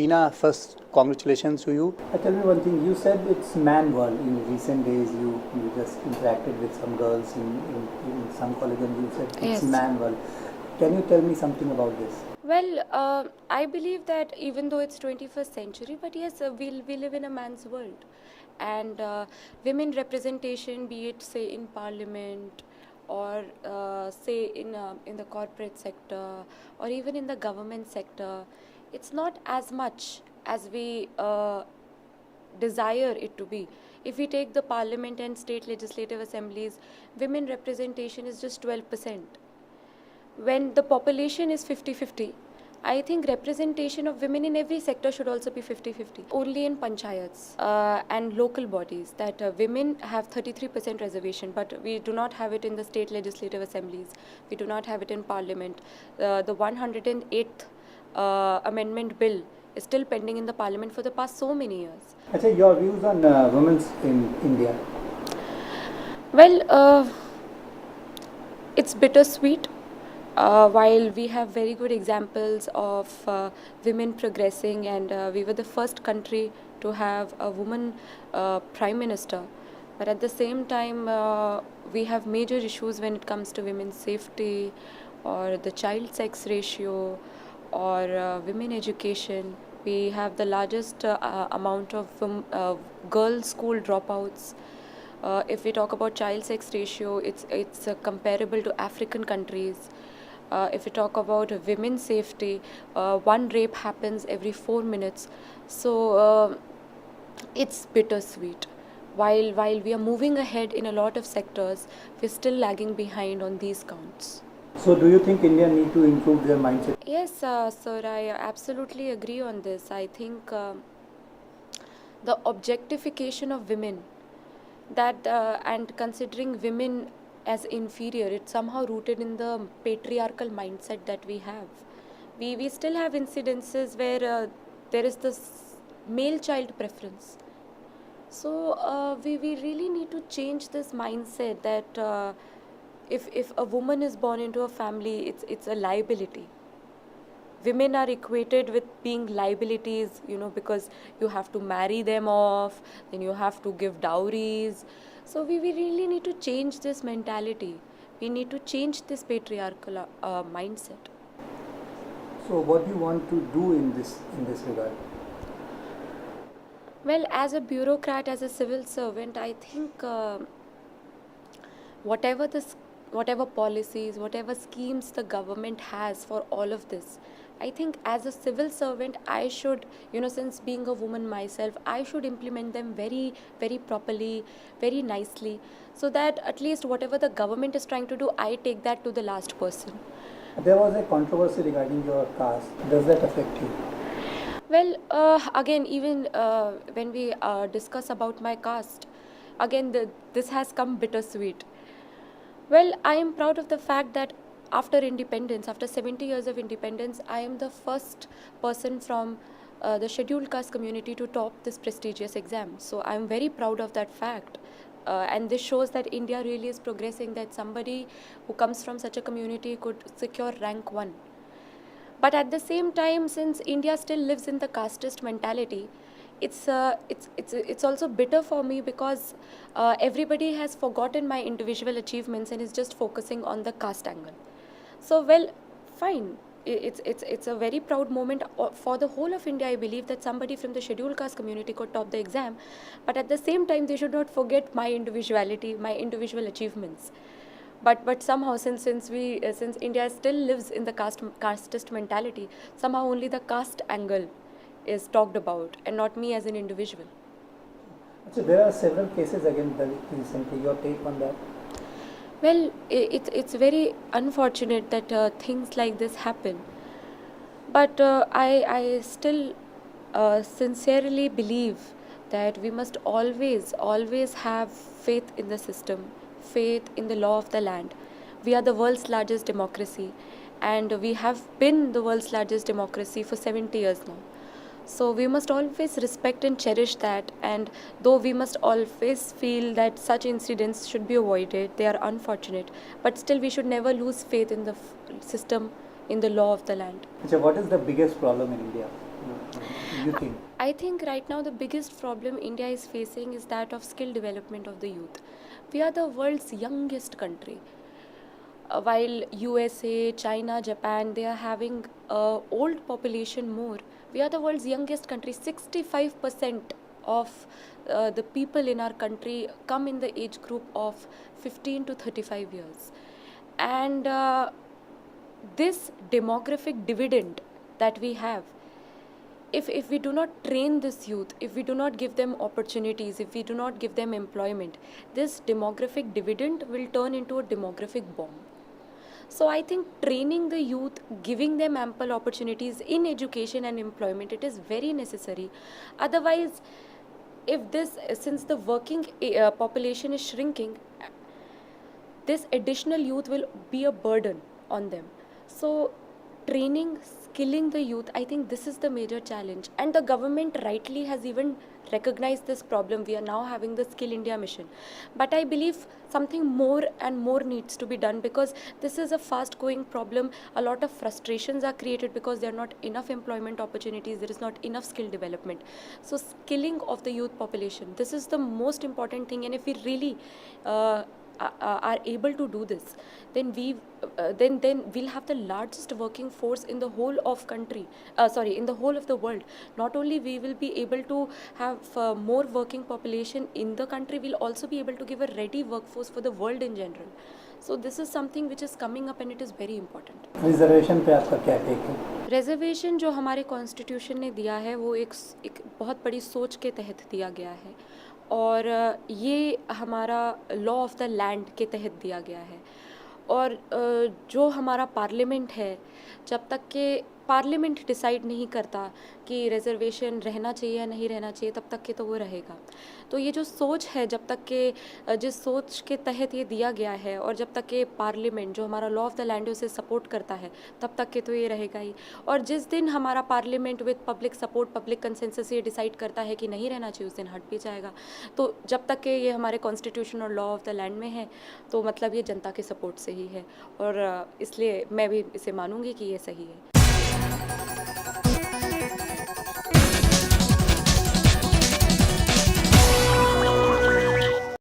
Tina, first congratulations to you. Tell me one thing, you said it's man world. In recent days you just interacted with some girls in some college and you said it's Yes. man world. Can you tell me something about this? Well, I believe that even though it's 21st century, but yes, we live in a man's world, and women representation, be it say in parliament, or say in the corporate sector, or even in the government sector, it's not as much as we desire it to be. If we take the parliament and state legislative assemblies, women representation is just 12%. When the population is 50-50, I think representation of women in every sector should also be 50-50. Only in panchayats and local bodies that women have 33% reservation, but we do not have it in the state legislative assemblies. We do not have it in parliament. The 108th amendment bill is still pending in the parliament for the past so many years. Achha, your views on women in India? Well, it's bittersweet. While we have very good examples of women progressing, and we were the first country to have a woman prime minister, but at the same time, we have major issues when it comes to women's safety, or the child sex ratio, or women education. We have the largest amount of girl school dropouts. If we talk about child sex ratio, it's comparable to African countries. If we talk about women's safety, one rape happens every 4 minutes. So it's bittersweet. While we are moving ahead in a lot of sectors, we're still lagging behind on these counts. So do you think India need to improve their mindset? Yes, sir, I absolutely agree on this. I think the objectification of women, that and considering women as inferior, it's somehow rooted in the patriarchal mindset that we have. We still have incidences where there is this male child preference. So we really need to change this mindset that if a woman is born into a family, it's a liability. Women are equated with being liabilities, because you have to marry them off, then you have to give dowries. So we really need to change this mentality. We need to change this patriarchal mindset. So what do you want to do in this regard? Well, as a bureaucrat, as a civil servant, I think whatever whatever policies, whatever schemes the government has for all of this, I think as a civil servant, I should, since being a woman myself, I should implement them very, very properly, very nicely, so that at least whatever the government is trying to do, I take that to the last person. There was a controversy regarding your caste. Does that affect you? Well, again, even when we discuss about my caste, again, this has come bittersweet. Well, I am proud of the fact that after independence, after 70 years of independence, I am the first person from the scheduled caste community to top this prestigious exam. So I am very proud of that fact. And this shows that India really is progressing, that somebody who comes from such a community could secure rank 1. But at the same time, since India still lives in the casteist mentality, it's also bitter for me, because everybody has forgotten my individual achievements and is just focusing on the caste angle. So, well, fine. It's a very proud moment for the whole of India. I believe that somebody from the scheduled caste community could top the exam, but at the same time, they should not forget my individuality, my individual achievements. But somehow, since India still lives in the casteist mentality, somehow only the caste angle is talked about and not me as an individual. So there are several cases again recently. Your take on that? Well, it's very unfortunate that things like this happen. But I still sincerely believe that we must always have faith in the system, faith in the law of the land. We are the world's largest democracy, and we have been the world's largest democracy for 70 years now. So we must always respect and cherish that, and though we must always feel that such incidents should be avoided, they are unfortunate, but still we should never lose faith in the system, in the law of the land. So what is the biggest problem in India? you think? I think right now the biggest problem India is facing is that of skill development of the youth. We are the world's youngest country. While USA, China, Japan, they are having old population more. We are the world's youngest country. 65% of the people in our country come in the age group of 15 to 35 years. And this demographic dividend that we have, if we do not train this youth, if we do not give them opportunities, if we do not give them employment, this demographic dividend will turn into a demographic bomb. So I think training the youth, giving them ample opportunities in education and employment, it is very necessary. Otherwise, since the working population is shrinking, this additional youth will be a burden on them. So training, skilling the youth, I think this is the major challenge. And the government rightly has even recognized this problem. We are now having the Skill India mission. But I believe something more and more needs to be done, because this is a fast going problem. A lot of frustrations are created because there are not enough employment opportunities, there is not enough skill development. So skilling of the youth population, this is the most important thing. And if we really are able to do this, then we'll have the largest working force in the whole of country, in the whole of the world. Not only we will be able to have more working population in the country, we'll also be able to give a ready workforce for the world in general. So this is something which is coming up and it is very important. Reservation पे आपका क्या take है? Reservation जो हमारे constitution ने दिया है वो एक बहुत बड़ी सोच के तहत दिया गया है, और ये हमारा लॉ ऑफ द लैंड के तहत दिया गया है। और जो हमारा पार्लियामेंट है, जब तक के पार्लियामेंट डिसाइड नहीं करता कि रिजर्वेशन रहना चाहिए या नहीं रहना चाहिए, तब तक के तो वो रहेगा। तो ये जो सोच है, जब तक के जिस सोच के तहत ये दिया गया है, और जब तक के पार्लियामेंट जो हमारा लॉ ऑफ द लैंड है उसे सपोर्ट करता है, तब तक के तो ये रहेगा ही। और जिस दिन हमारा parliament with public support, public consensus ये डिसाइड करता है कि नहीं रहना चाहिए, उस दिन हट भी जाएगा। तो जब तक के ये हमारे कॉन्स्टिट्यूशन और लॉ ऑफ द लैंड में है, तो मतलब ये जनता के सपोर्ट से ही है, और इसलिए मैं भी इसे मानूंगी कि ये सही है।